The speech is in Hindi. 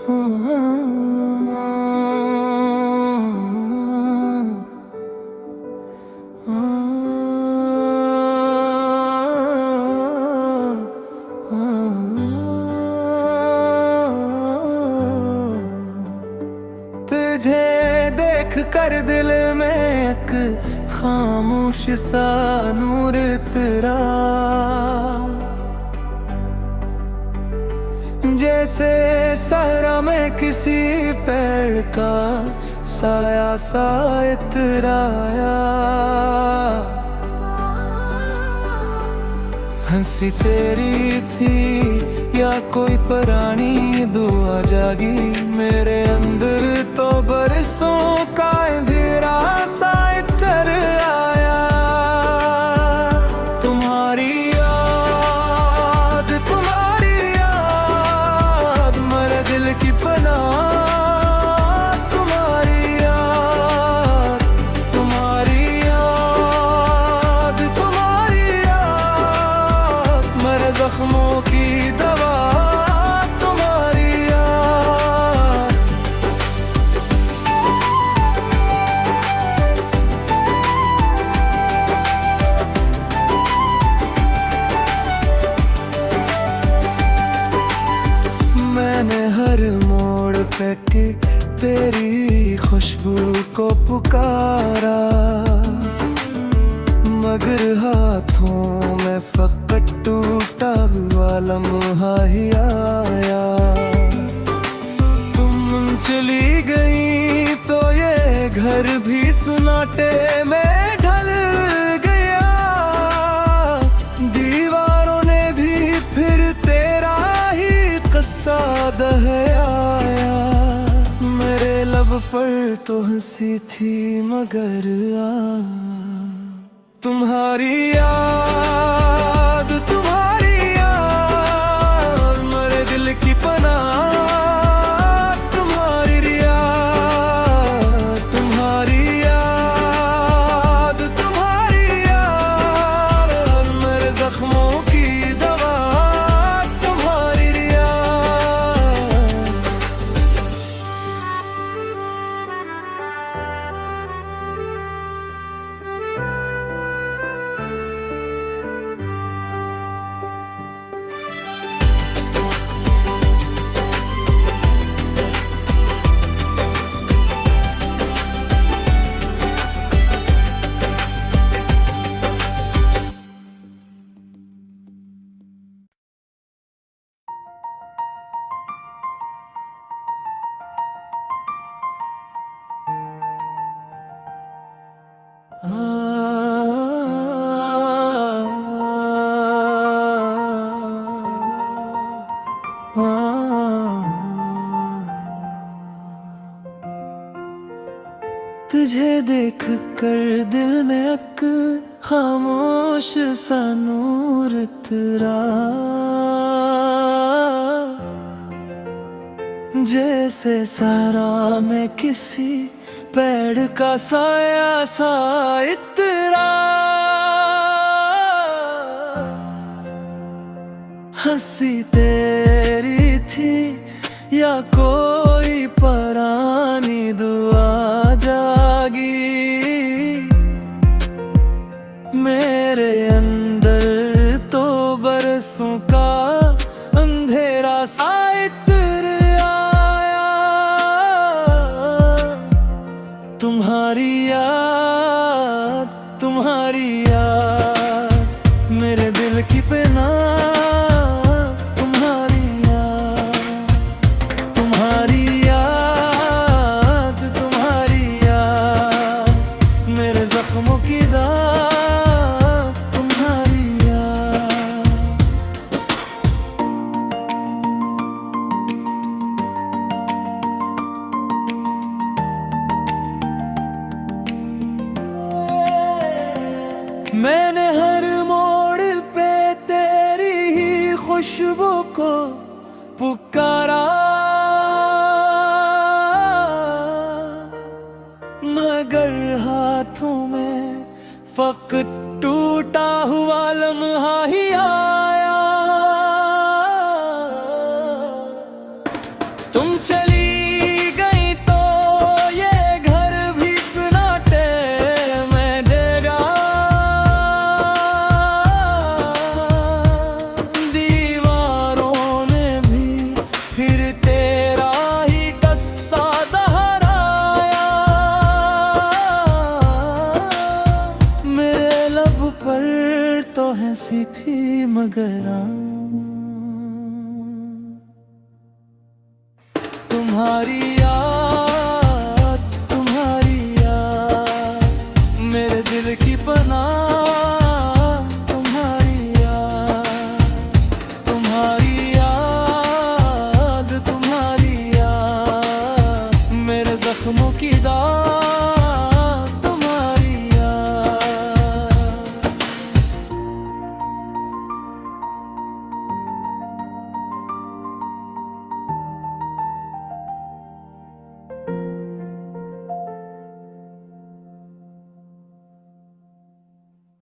तुझे देख कर दिल में एक खामोश सा नूर तेरा, जैसे सहरा में किसी पेड़ का साया सा इतराया। हंसी तेरी थी या कोई पुरानी दुआ जागी मेरे अंदर, तो बरसों का अंधेरा सा इतर आया। तुम्हारी याद मेरे दिल की पनाह, जख्मों की दवा तुम्हारी याद। मैंने हर मोड़ पे के तेरी खुशबू को पुकारा, मगर हाथों में फकत टूटा हुआ लम्हा ही आया। तुम चली गई तो ये घर भी सन्नाटे में ढल गया, दीवारों ने भी फिर तेरा ही किस्सा दोहराया। मेरे लब पर तो हंसी थी मगर तुम्हारी याद मेरे दिल की पनाह, तुम्हारी याद मेरे जख्मों की दवा तुम्हारी याद। तुझे देख कर दिल में एक खामोश सा नूर तेरा, जैसे सहरा में किसी पेड़ का साया सा इतरा। हंसी तेरी थी या कोई पुरानी दुआ जागी मेरे अंदर, तो बरसों का अंधेरा सा इतर आया। तुम्हारी याद मेरे दिल की पनाह, जख्मों की दाग तुम्हारी याद। मैंने हर मोड़ पे तेरी ही खुशबू को पुकारा, मगर हाथों में फकत टूटा हुआ लम्हा ही आया। तुम चले मगर तुम्हारी